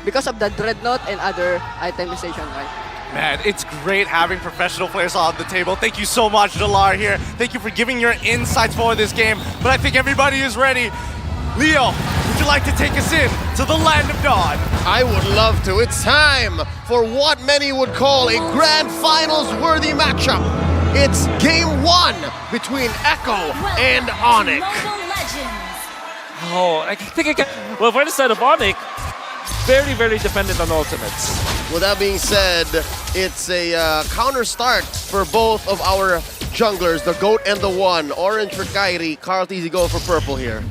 because of the Dreadnought and other itemization, right? Man, it's great having professional players on the table. Thank you so much, Dalar here. Thank you for giving your insights for this game. But I think everybody is ready. Leo, would you like to take us in to the Land of Dawn? I would love to. It's time for what many would call a grand finals worthy matchup. It's game 1 between Echo and ONIC. Oh, I think I can. Well, for the side of ONIC, very, very dependent on ultimates. With that being said, it's a counter start for both of our junglers, the GOAT and the One. Orange for Kairi, Carl-TZ going for purple here.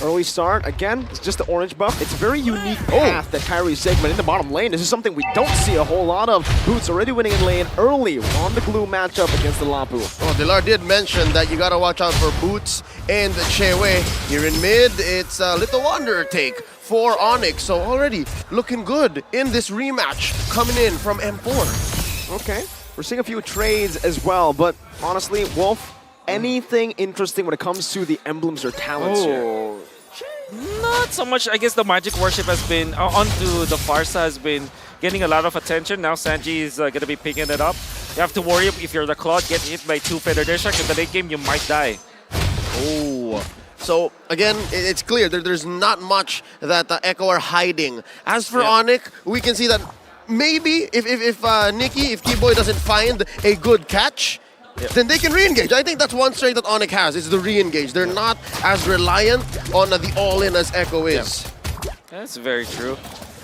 Early start, again, it's just the orange buff. It's a very unique path that Kairi's taking, but in the bottom lane, this is something we don't see a whole lot of. Boots already winning in lane early on the glue matchup against the Lapu. Oh, Dilar did mention that you gotta watch out for Boots and Chewe. Here in mid, it's a little undertake for ONIC, so already looking good in this rematch coming in from M4. Okay, we're seeing a few trades as well, but honestly, Wolf, anything interesting when it comes to the emblems or talents here? Not so much. I guess the Magic Worship has been, onto the Farsa has been getting a lot of attention. Now Sanji is going to be picking it up. You have to worry if you're the Claude, get hit by 2 Feathered Airstrike. In the late game, you might die. Oh. So, again, it's clear there's not much that Echo are hiding. As for ONIC, we can see that maybe if Nikki, if Keyboy doesn't find a good catch, then they can re-engage. I think that's one strength that ONIC has, is the re-engage. They're not as reliant on the all-in as Echo is. That's very true.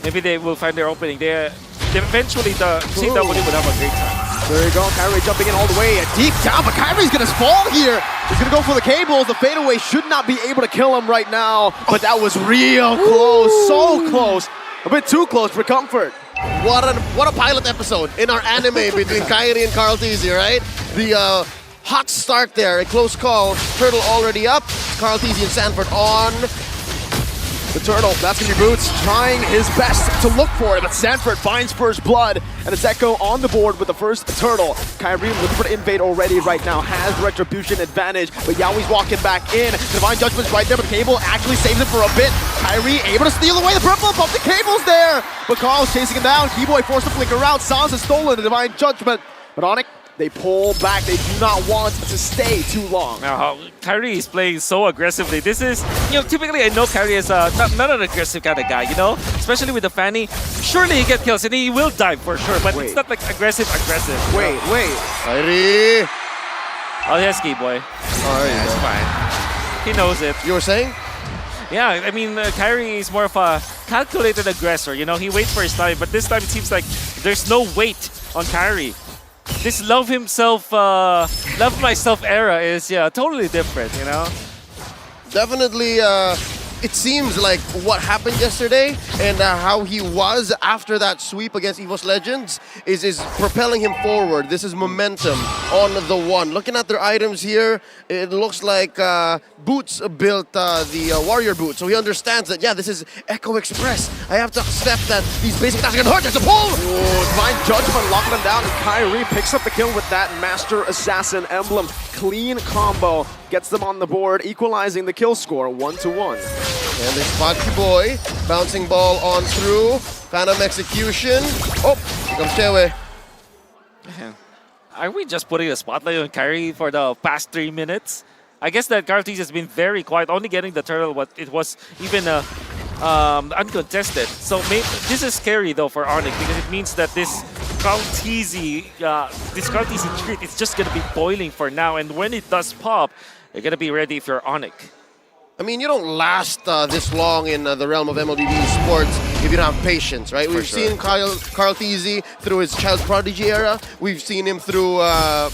Maybe they will find their opening. They eventually, the CW would have a great time. There you go, Kairi jumping in all the way, deep down, but Kairi's gonna fall here. He's gonna go for the cables. The fadeaway should not be able to kill him right now, but that was real close, so close. A bit too close for comfort. What a pilot episode in our anime between Kairi and Carl-TZ, right? The hot start there, a close call. Turtle already up. Carl-TZ and Sanford on. The Turtle, that's gonna be Boots, trying his best to look for it, but Sanford finds first blood, and it's Echo on the board with the first Turtle. Kairi looking for the invade already right now, has the retribution advantage, but Yaoi's walking back in. Divine Judgment's right there, but the cable actually saves it for a bit. Kairi able to steal away the purple, but the cable's there! But Carl's chasing him down, Keyboy forced to flicker out, Sans has stolen the Divine Judgment. But ONIC, they pull back, they do not want to stay too long. Now, Kairi is playing so aggressively. This is, typically I know Kairi is not an aggressive kind of guy, Especially with the Fanny. Surely he gets kills and he will die for sure, but it's not like aggressive. Wait. Kairi! Oh, yes, Keyboy. It's fine. He knows it. You were saying? Yeah, I mean, Kairi is more of a calculated aggressor, He waits for his time, but this time it seems like there's no wait on Kairi. This love myself era is totally different, Definitely, it seems like what happened yesterday and how he was after that sweep against EVOS Legends is propelling him forward. This is momentum on the One. Looking at their items here, it looks like Boots built the Warrior Boot, so he understands that, this is Echo Express. I have to accept that these basic attacks are gonna hurt. There's a pull! Divine Judgment locking him down, and Kairi picks up the kill with that Master Assassin emblem. Clean combo, gets them on the board, equalizing the kill score 1-1. And they spot Keyboy, bouncing ball on through, Phantom Execution. Oh, here comes Chewe. Are we just putting a spotlight on Kairi for the past 3 minutes? I guess that Carl-TZ has been very quiet, only getting the turtle, but it was even uncontested. So this is scary though for ONIC because it means that this Carl-TZ treat is just going to be boiling for now, and when it does pop, you're going to be ready if you're ONIC. I mean, you don't last this long in the realm of MLBB sports if you don't have patience, right? We've seen Carl-TZ through his child prodigy era. We've seen him through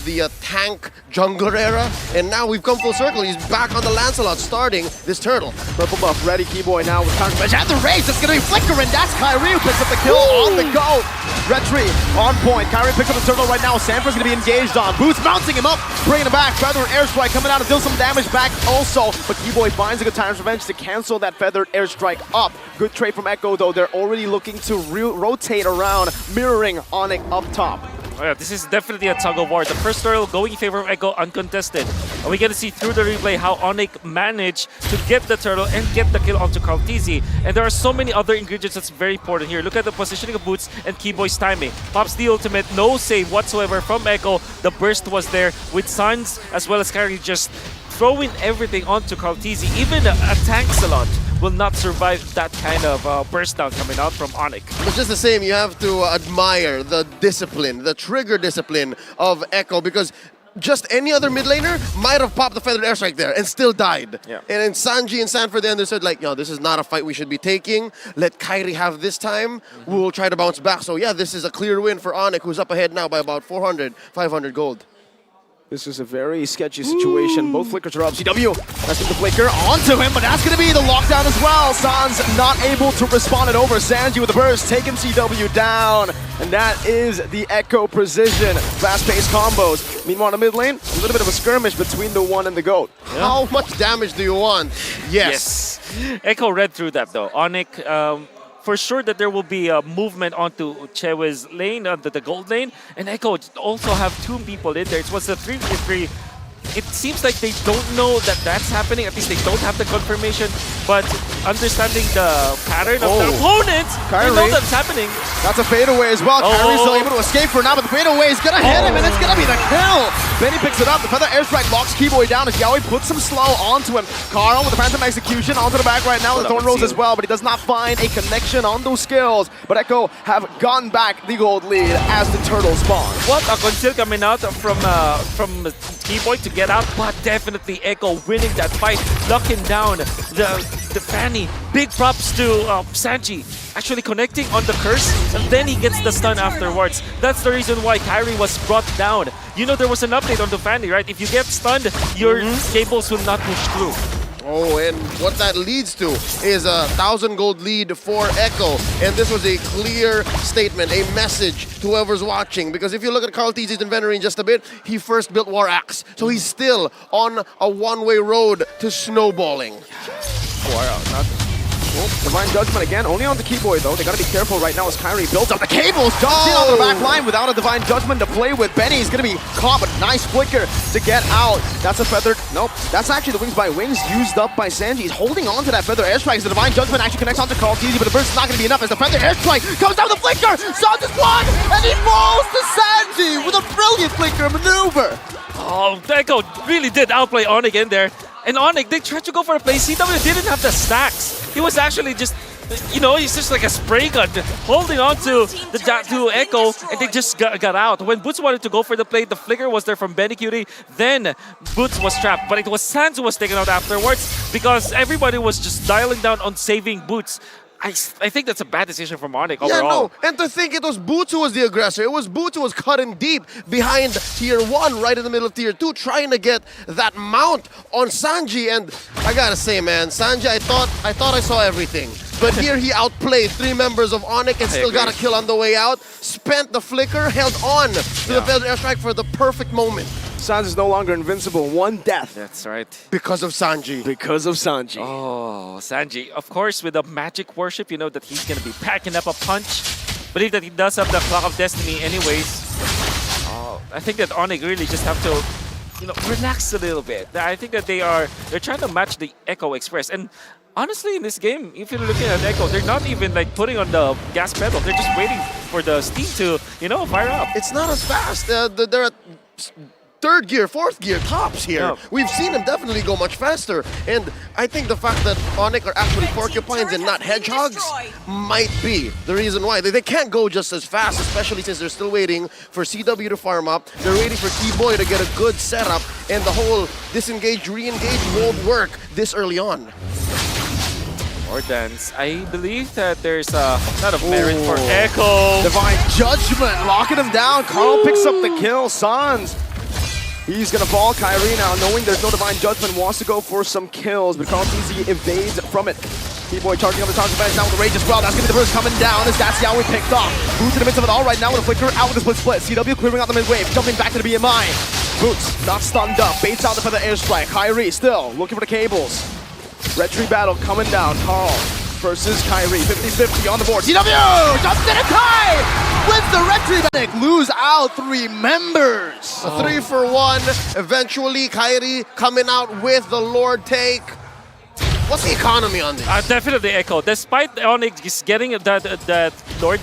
the tank jungler era. And now we've come full circle. He's back on the Lancelot starting this Turtle. Purple buff ready, Keyboy now with counter measure. At the race, it's going to be flickering. That's Kairi who picks up the kill on the go. Retry on point. Kairi picks up the Turtle right now. Sanford's going to be engaged on. Boots mounting him up, bringing him back. Feathered Airstrike coming out to deal some damage back also. But Keyboy finds a good time's revenge to cancel that Feathered Airstrike up. Good trade from Echo though. They're already looking to rotate around, mirroring ONIC up top. Oh, yeah, this is definitely a tug of war. The first turtle going in favor of Echo, uncontested. And we're gonna see through the replay how ONIC managed to get the turtle and get the kill onto Karltizi. And there are so many other ingredients that's very important here. Look at the positioning of Boots and Keyboy's timing. Pops the ultimate, no save whatsoever from Echo. The burst was there with Suns as well as Kyrie just throwing everything onto Karltizi. Even a Tanksalot will not survive that kind of burst down coming out from ONIC. But just the same, you have to admire the discipline, the trigger discipline of Echo, because just any other mid laner might have popped the feathered airstrike there and still died. Yeah. And then Sanji and Sanford then they said like, yo, this is not a fight we should be taking. Let Kyrie have this time. We will try to bounce back. So yeah, this is a clear win for ONIC, who's up ahead now by about 400, 500 gold. This is a very sketchy situation. Both flickers are up. CW pressing the flicker onto him, but that's going to be the lockdown as well. Sans not able to respond it over. Sanji with the burst, taking CW down. And that is the Echo precision. Fast-paced combos. Meanwhile, in the mid lane, a little bit of a skirmish between the One and the Goat. Yeah. How much damage do you want? Yes. Echo read through that though. ONIC, for sure that there will be a movement onto Chewe's lane, onto the gold lane, and Echo also have 2 people in there. It was a 3v3. It seems like they don't know that that's happening. At least they don't have the confirmation. But understanding the pattern of their opponent, they know that's happening. That's a fadeaway as well. Kyrie's still able to escape for now, but the fadeaway is going to hit him, and it's going to be the kill. Benny picks it up. The feather airstrike locks Keyboy down as Yaoi puts some slow onto him. Carl with the phantom execution onto the back right now with the Thorn Rose as well, but he does not find a connection on those skills. But Echo have gotten back the gold lead as the turtle spawns. What a conceal coming out from Keyboy to get out, but definitely Echo winning that fight, locking down the Fanny. Big props to Sanji, actually connecting on the curse, and then he gets the stun afterwards. That's the reason why Kyrie was brought down. You know, there was an update on the Fanny, right? If you get stunned, your cables will not push through. Oh, and what that leads to is a 1,000 gold lead for Echo. And this was a clear statement, a message to whoever's watching. Because if you look at Karltizi's inventory in just a bit, he first built War Axe. So he's still on a one-way road to snowballing. Divine Judgment again, only on the Keyboy though. They gotta be careful right now as Kyrie builds up the cables, jumps in on the back line without a Divine Judgment to play with. Benny is gonna be caught, but nice flicker to get out. That's a feathered, nope. That's actually the Wings by Wings used up by Sanji. He's holding on to that feather airstrike. The Divine Judgment actually connects onto Karltizi, but the burst is not gonna be enough as the feather airstrike comes down the flicker. Sans is blocked, and he falls to Sanji with a brilliant flicker maneuver. Oh, Echo really did outplay ONIC in there. And ONIC, they tried to go for a play. CW didn't have the stacks. He was actually just, you know, he's just like a spray gun holding on to Echo, and they just got out. When Boots wanted to go for the play, the flicker was there from Benny Cutie. Then Boots was trapped, but it was Sans who was taken out afterwards because everybody was just dialing down on saving Boots. I think that's a bad decision from ONIC overall. Yeah, no. And to think it was Boots who was the aggressor. It was Boots who was cutting deep behind Tier 1, right in the middle of Tier 2, trying to get that mount on Sanji. And I gotta say, man, Sanji, I thought I saw everything. But here he outplayed 3 members of ONIC and still got a kill on the way out. Spent the flicker, held on to the feather airstrike for the perfect moment. Sans is no longer invincible. 1 death. That's right. Because of Sanji. Because of Sanji. Oh, Sanji. Of course, with the magic worship, you know that he's going to be packing up a punch. Believe that he does have the Clock of Destiny anyways. Oh, I think that ONIC really just have to, you know, relax a little bit. I think that they're trying to match the Echo Express. And honestly, in this game, if you're looking at Echo, they're not even like putting on the gas pedal. They're just waiting for the steam to, you know, fire up. It's not as fast. They're at 3rd gear, 4th gear tops here. Yeah. We've seen them definitely go much faster. And I think the fact that ONIC are actually porcupines and not hedgehogs might be the reason why. They can't go just as fast, especially since they're still waiting for CW to farm up. They're waiting for Keyboy to get a good setup, and the whole disengage, re-engage won't work this early on. Or dance. I believe that there's a lot of merit for Echo. Divine Judgment locking him down. Carl picks up the kill. Sans. He's gonna fall. Kyrie now, knowing there's no Divine Judgment, wants to go for some kills, but Karltizi evades from it. Keyboy charging up the target bench now with the rage as well. That's gonna be the burst coming down as that's Yaoi picked off. Boots in the midst of it all right now with a flicker out with the split. CW clearing out the mid wave, jumping back to the BMI. Boots not stunned up, baits out the feather airstrike. Kyrie still looking for the cables. Red Tree battle coming down. Carl versus Kyrie. 50-50 on the board. CW jumps in and Kai wins the red tree. Lose out 3 members. A 3-for-1. Eventually, Kyrie coming out with the Lord take. What's the economy on this? Definitely Echo. Despite ONIC getting that Lord,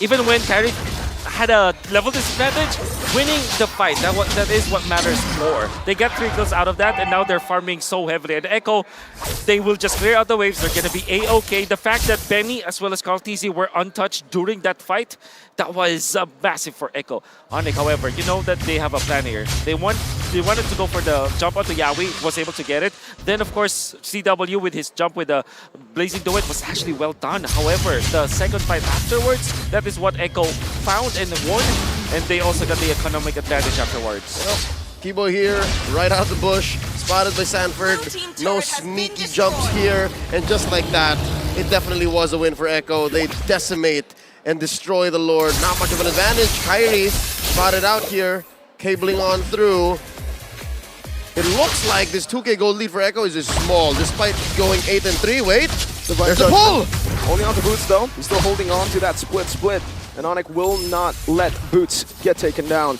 even when Kyrie had a level disadvantage, winning the fight, that is what matters more. They got 3 kills out of that, and now they're farming so heavily. And Echo, they will just clear out the waves. They're going to be A-okay. The fact that Benny as well as Carl-TZ were untouched during that fight, that was massive for Echo. ONIC, however, you know that they have a plan here. They wanted to go for the jump onto Yawi, was able to get it. Then, of course, CW with his jump with the Blazing Duet was actually well done. However, the second fight afterwards, that is what Echo found and won. And they also got the economic advantage afterwards. Well, Kibo here, right out the bush, spotted by Sanford. No sneaky jumps here. And just like that, it definitely was a win for Echo. They decimate and destroy the Lord. Not much of an advantage. Kyrie spotted out here, cabling on through. It looks like this 2K gold lead for Echo is small, despite going 8-3. Wait, there's a pull! Only on to Boots though. He's still holding on to that split. And ONIC will not let Boots get taken down.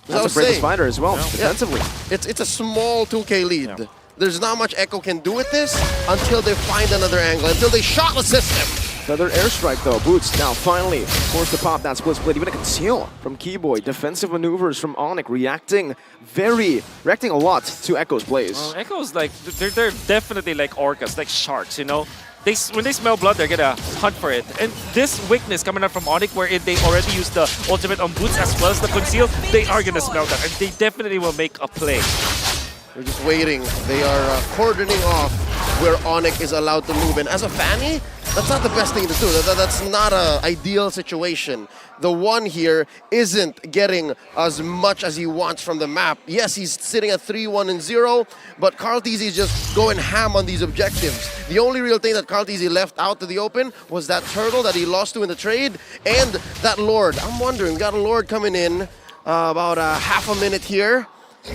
That's a bravest fighter as well, defensively. It's a small 2K lead. There's not much Echo can do with this until they find another angle, until they shot the system. Another airstrike though. Boots now finally forced to pop that split. Even a conceal from Keyboy. Defensive maneuvers from ONIC, reacting a lot to Echo's plays. Echo's like, they're definitely like orcas, like sharks, you know? When they smell blood, they're gonna hunt for it. And this weakness coming out from ONIC, where they already used the ultimate on Boots as well as the conceal, they are gonna smell that, and they definitely will make a play. They're just waiting. They are cordoning off where ONIC is allowed to move. And as a Fanny, that's not the best thing to do. That's not an ideal situation. The one here isn't getting as much as he wants from the map. Yes, he's sitting at 3-1-0, but Carl-TZ is just going ham on these objectives. The only real thing that Carl-TZ left out to the open was that turtle that he lost to in the trade and that Lord. I'm wondering, we got a Lord coming in about half a minute here.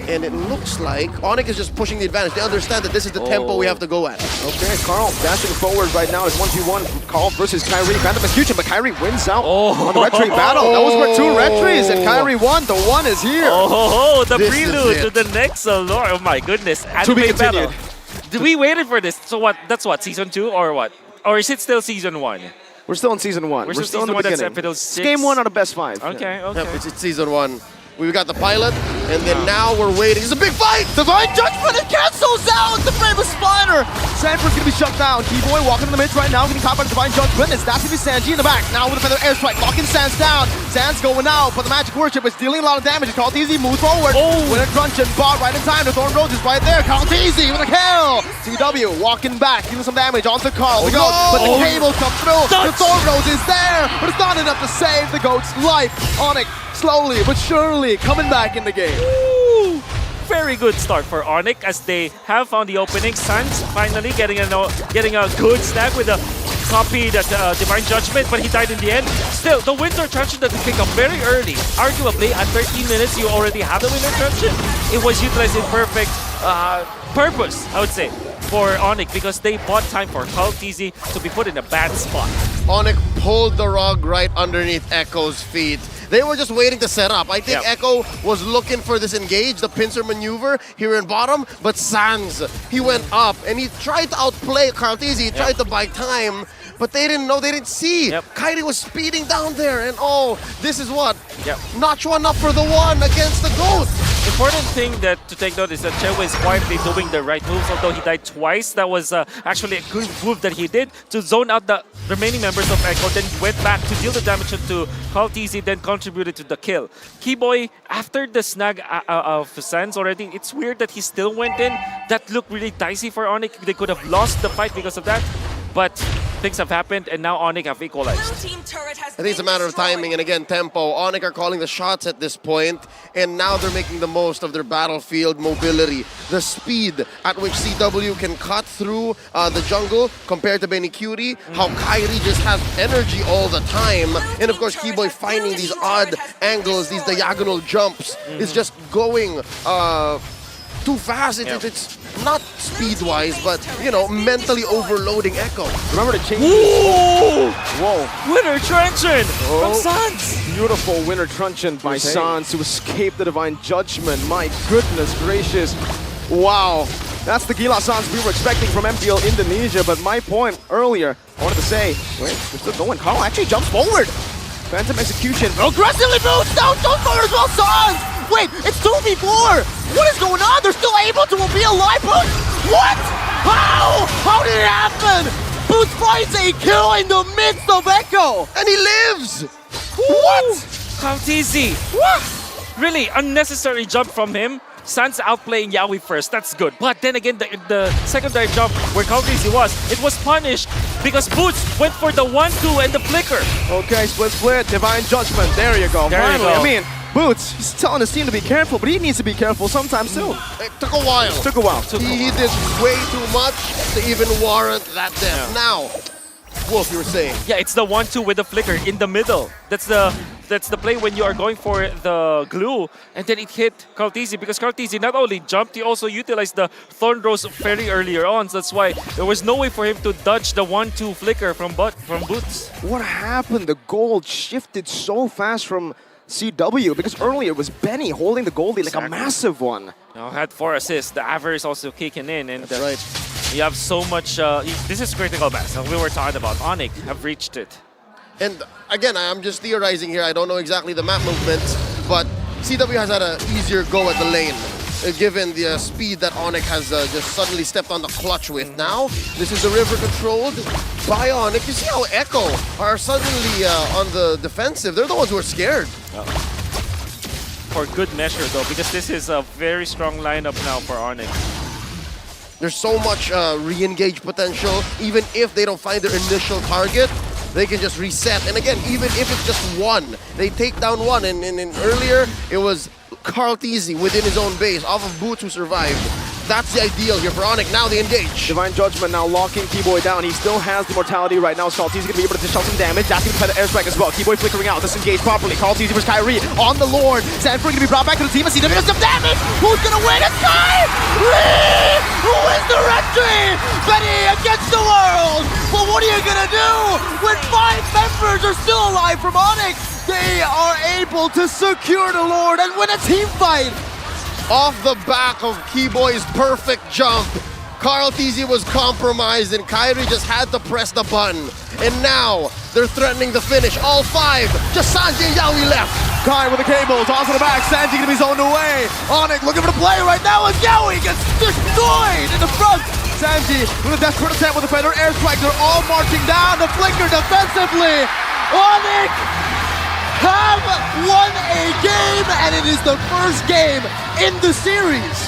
And it looks like ONIC is just pushing the advantage. They understand that this is the tempo we have to go at. Okay, Carl dashing forward right now is 1v1. Carl versus Kyrie. Phantom execution, but Kyrie wins out on the red tree battle. That was for 2 red trees, and Kyrie won. The 1 is here. The This prelude to the next Lord. Oh my goodness. To be Anime battle. continued. We waited for this. So what? That's what, season 2 or what? Or is it still season 1? We're still in season 1. We're We're still in the season 1, that's beginning. episode It's 6. game 1 out of best 5. Okay, okay. Yep, it's season 1. We've got the pilot, and then now we're waiting. It's a big fight! Divine Judgment, it cancels out the bravest fighter! Sanford's gonna be shut down. Keyboy walking in the mid right now, getting caught by the Divine Judgment. It's that's gonna be Sanji in the back. Now with a feather airstrike, locking Sans down. Sans going out, but the Magic Worship is dealing a lot of damage. Carl-TZ moves forward. With a crunch and bot right in time. The Thorn Rose is right there. Carl-TZ with a kill! CW walking back, dealing some damage onto Carl. The goat, but the cable comes through. The Thorn Rose is there, but it's not enough to save the goat's life. ONIC slowly but surely coming back in the game. Ooh, very good start for ONIC as they have found the opening. Sans finally getting a good snag with a copy that Divine Judgment, but he died in the end. Still, the Winter Truncheon that we pick up very early. Arguably, at 13 minutes, you already have the Winter Truncheon. It was utilized in perfect purpose, I would say, for ONIC, because they bought time for Carl-TZ to be put in a bad spot. ONIC pulled the rug right underneath Echo's feet. They were just waiting to set up. I think Echo was looking for this engage, the pincer maneuver here in bottom, but Sans, he went up and he tried to outplay Carl-TZ. He tried to buy time, but they didn't know, they didn't see. Kyrie was speeding down there, and this is what? Notch 1 up for the 1 against the GOAT. Important thing to take note is that Chewe is quietly doing the right moves, although he died twice. That was actually a good move that he did to zone out the remaining members of Echo, then went back to deal the damage to Carl-TZ, then contributed to the kill. Keyboy, after the snag of Sans already, it's weird that he still went in. That looked really dicey for ONIC. They could have lost the fight because of that, but things have happened, and now ONIC have equalized. I think it's a matter of timing, and again, tempo. ONIC are calling the shots at this point, and now they're making the most of their battlefield mobility. The speed at which CW can cut through the jungle compared to Benny Cutie, how Kyrie just has energy all the time, and of course, Keyboy finding these odd angles, these diagonal jumps, is just going too fast. It's not speed-wise, but, you know, mentally overloading Echo. Remember to change. Ooh! Whoa. Winner Truncheon from Sans. Beautiful winner truncheon by Sans to escape the Divine Judgment. My goodness gracious. Wow. That's the Gila Sans we were expecting from MPL Indonesia, but my point earlier, I wanted to say, wait, we're still going. Carl actually jumps forward. Phantom execution. Aggressively moves down, jumps forward as well, Sans! Wait, it's 2v4! What is going on? They're still able to be alive, Boots! What? How? How did it happen? Boots finds a kill in the midst of Echo! And he lives! What? Kautizi. Really unnecessary jump from him. Sans outplaying Yaoi first, that's good. But then again, the secondary jump where Kautizi was, it was punished because Boots went for the 1-2 and the flicker. Okay, split, Divine Judgment. There you go. There you Finally, go. I mean, Boots, he's telling his team to be careful, but he needs to be careful sometimes too. It took a while. Took a while. He did way too much to even warrant that death. Yeah. Now, Wolf, you were saying. Yeah, it's the 1-2 with the flicker in the middle. That's the play when you are going for the glue, and then it hit Kautizi because Kautizi not only jumped, he also utilized the Thorn Rose very earlier on. So that's why there was no way for him to dodge the 1-2 flicker from Boots. What happened? The gold shifted so fast from CW because earlier it was Benny holding the goldie like a massive one. Now had 4 assists. The average also kicking in, and That's right. you have so much. This is critical mass. We were talking about ONIC have reached it. And again, I'm just theorizing here. I don't know exactly the map movements, but CW has had an easier go at the lane, given the speed that ONIC has just suddenly stepped on the clutch with. Now, this is the river controlled by ONIC. You see how Echo are suddenly on the defensive. They're the ones who are scared. For good measure, though, because this is a very strong lineup now for ONIC. There's so much re-engage potential. Even if they don't find their initial target, they can just reset. And again, even if it's just one, they take down one. And earlier, it was Kautizi within his own base, off of Boots who survived. That's the ideal here for ONIC. Now they engage. Divine Judgment now locking Keyboy down. He still has the mortality right now. Salty's gonna be able to dish out some damage. That's gonna play the airstrike as well. Keyboy flickering out, disengage properly. Carl versus Kyrie on the Lord. Sanford gonna be brought back to the team. CW does some damage. Who's gonna win? It's Kyrie! Who is the retry? Benny against the world. But what are you gonna do when 5 members are still alive from ONIC? They are able to secure the Lord and win a team fight. Off the back of Keyboy's perfect jump, Kautizi was compromised and Kyrie just had to press the button. And now, they're threatening the finish. All 5, just Sanji and Yaoi left. Kai with the cables, onto the back, Sanji gonna be zoned away. ONIC looking for the play right now as Yaoi gets destroyed in the front. Sanji with a desperate attempt with the feather airstrike, they're all marching down, the flicker defensively. ONIC have won a game, and it is the first game in the series.